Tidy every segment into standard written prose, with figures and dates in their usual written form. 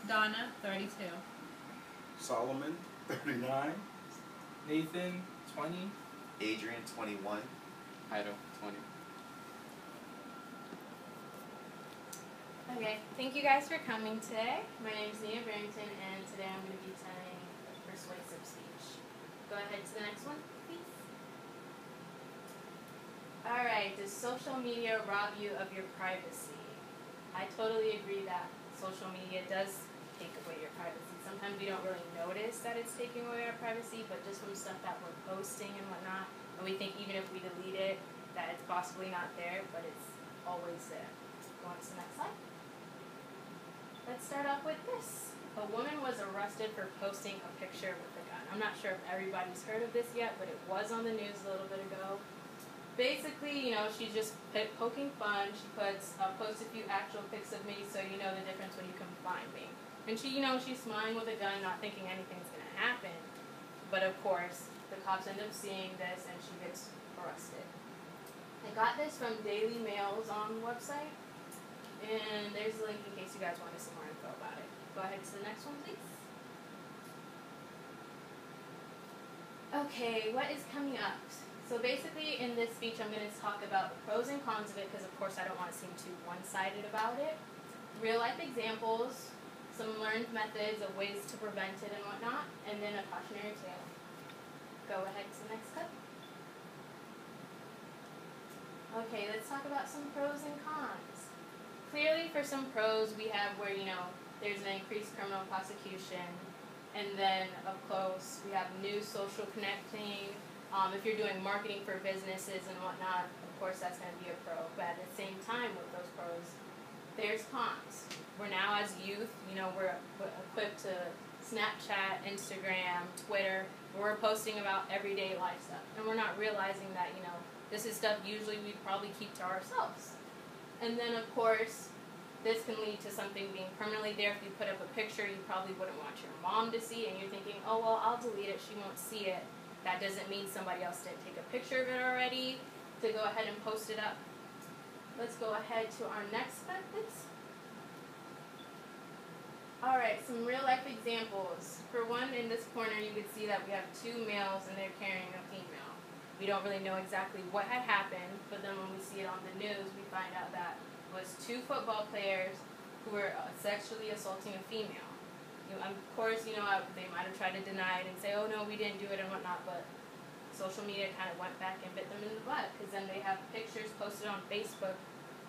Donna, 32. Solomon, 39. Nathan, 20. Adrian, 21. Ido, 20. Okay, thank you guys for coming today. My name is Nia Barrington, and today I'm going to be telling a persuasive speech. Go ahead to the next one, please. Alright, does social media rob you of your privacy? I totally agree that social media does take away your privacy. Sometimes we don't really notice that it's taking away our privacy, but just from stuff that we're posting and whatnot, and we think even if we delete it, that it's possibly not there, but it's always there. Go on to the next slide. Let's start off with this. A woman was arrested for posting a picture with a gun. I'm not sure if everybody's heard of this yet, but it was on the news a little bit ago. Basically, she's just poking fun. She posted a few actual pics of me, so you know the difference when you can find me. And she's smiling with a gun, not thinking anything's going to happen. But of course, the cops end up seeing this, and she gets arrested. I got this from Daily Mail's website. And there's a link in case you guys want some more info about it. Go ahead to the next one, please. Okay, what is coming up? So basically in this speech I'm going to talk about the pros and cons of it because of course I don't want to seem too one-sided about it. Real life examples, some learned methods of ways to prevent it and whatnot, and then a cautionary tale. Go ahead to the next clip. Okay, let's talk about some pros and cons. Clearly, for some pros, we have where, there's an increased criminal prosecution, and then, of course, we have new social connecting. If you're doing marketing for businesses and whatnot, of course, that's going to be a pro. But at the same time, with those pros, there's cons. We're now, as youth, we're equipped to Snapchat, Instagram, Twitter. We're posting about everyday life stuff, and we're not realizing that, this is stuff usually we probably keep to ourselves. And then, of course, this can lead to something being permanently there. If you put up a picture you probably wouldn't want your mom to see, and you're thinking, oh, well, I'll delete it, she won't see it. That doesn't mean somebody else didn't take a picture of it already to go ahead and post it up. Let's go ahead to our next step, please. Alright, some real-life examples. For one, in this corner, you can see that we have two males, and they're carrying a female. We don't really know exactly what had happened, but then when we see it on the news, we find out that it was two football players who were sexually assaulting a female. Of course, they might have tried to deny it and say, oh no, we didn't do it and whatnot, but social media kind of went back and bit them in the butt, because then they have pictures posted on Facebook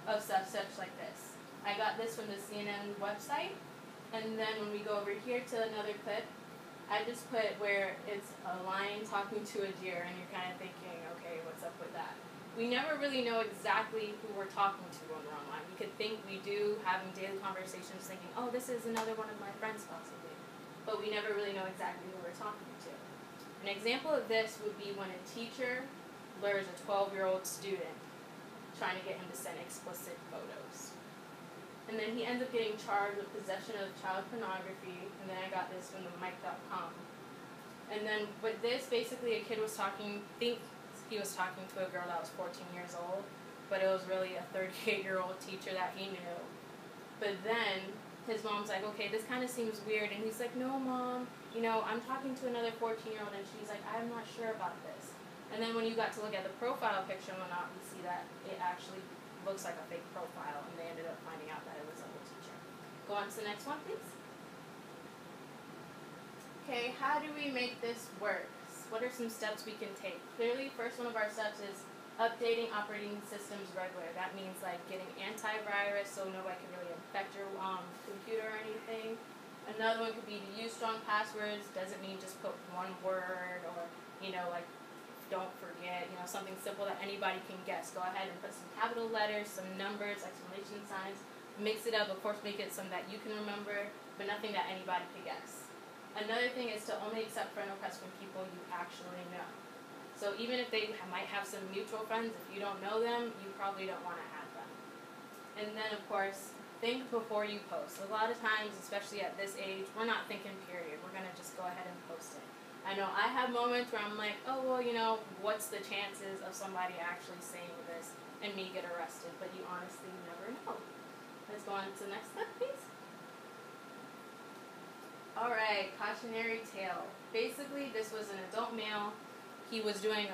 of stuff such like this. I got this from the CNN website, and then when we go over here to another clip, I just put where it's a lion talking to a deer, and you're kind of thinking, okay, what's up with that? We never really know exactly who we're talking to when we're online. We could think we do, having daily conversations, thinking, oh, this is another one of my friends possibly. But we never really know exactly who we're talking to. An example of this would be when a teacher lures a 12-year-old student trying to get him to send explicit photos. And then he ends up getting charged with possession of child pornography, and then I got this from the mic.com. And then with this, basically a kid was talking, he was talking to a girl that was 14 years old, but it was really a 38-year-old teacher that he knew. But then his mom's like, okay, this kind of seems weird, and he's like, no, Mom, I'm talking to another 14-year-old, and she's like, I'm not sure about this. And then when you got to look at the profile picture and whatnot, we see that it actually looks like a fake profile, and they ended up finding out that it was a whole teacher. Go on to the next one, please. Okay, how do we make this work? What are some steps we can take? Clearly, first one of our steps is updating operating systems regularly. That means like getting antivirus so nobody can really infect your computer or anything. Another one could be to use strong passwords. Doesn't mean just put one word or, like don't forget, something simple that anybody can guess. Go ahead and put some capital letters, some numbers, exclamation signs. Mix it up, of course, make it something that you can remember, but nothing that anybody can guess. Another thing is to only accept friend requests from people you actually know. So even if they might have some mutual friends, if you don't know them, you probably don't want to add them. And then, of course, think before you post. A lot of times, especially at this age, we're not thinking period. We're going to just go ahead and post it. I know I have moments where I'm like, oh, well, what's the chances of somebody actually saying this and me get arrested? But you honestly never know. Let's go on to the next step, please. Alright, cautionary tale. Basically, this was an adult male. He was doing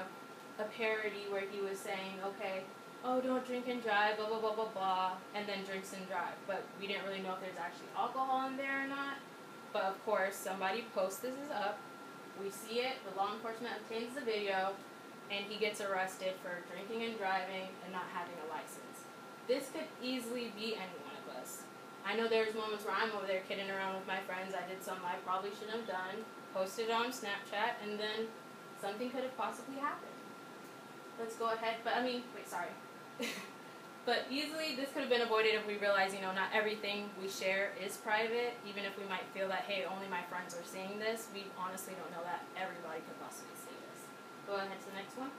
a parody where he was saying, okay, oh, don't drink and drive, blah, blah, blah, blah, blah, and then drinks and drive. But we didn't really know if there's actually alcohol in there or not. But of course, somebody posts this up. We see it, the law enforcement obtains the video, and he gets arrested for drinking and driving and not having a license. This could easily be any one of us. I know there's moments where I'm over there kidding around with my friends. I did something I probably shouldn't have done, posted it on Snapchat, and then something could have possibly happened. Let's go ahead, sorry. But easily this could have been avoided if we realize, not everything we share is private. Even if we might feel that, hey, only my friends are seeing this, we honestly don't know that everybody could possibly see this. Go ahead to the next one.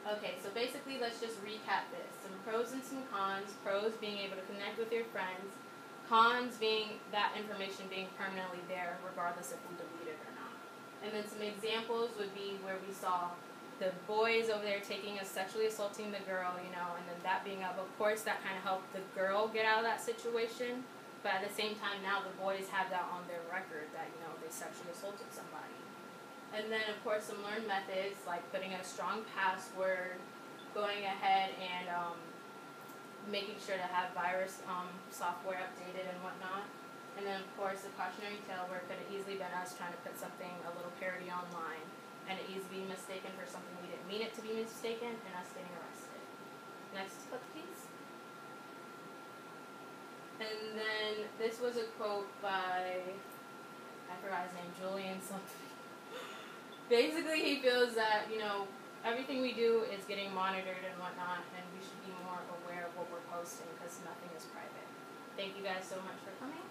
Okay, so basically let's just recap this. Some pros and some cons. Pros being able to connect with your friends. Cons being that information being permanently there regardless if we delete it or not. And then some examples would be where we saw the boys over there sexually assaulting the girl, and then that being up. Of course, that kind of helped the girl get out of that situation. But at the same time, now the boys have that on their record that, they sexually assaulted somebody. And then, of course, some learned methods, like putting in a strong password, going ahead and making sure to have virus software updated and whatnot. And then, of course, the cautionary tale where it could have easily been us trying to put something, a little parody online, and it easily be mistaken for something we didn't mean it to be mistaken, and us getting arrested. Next clip, please. And then this was a quote by, I forgot his name, Julian something. Basically, he feels that, everything we do is getting monitored and whatnot, and we should be more aware of what we're posting because nothing is private. Thank you guys so much for coming.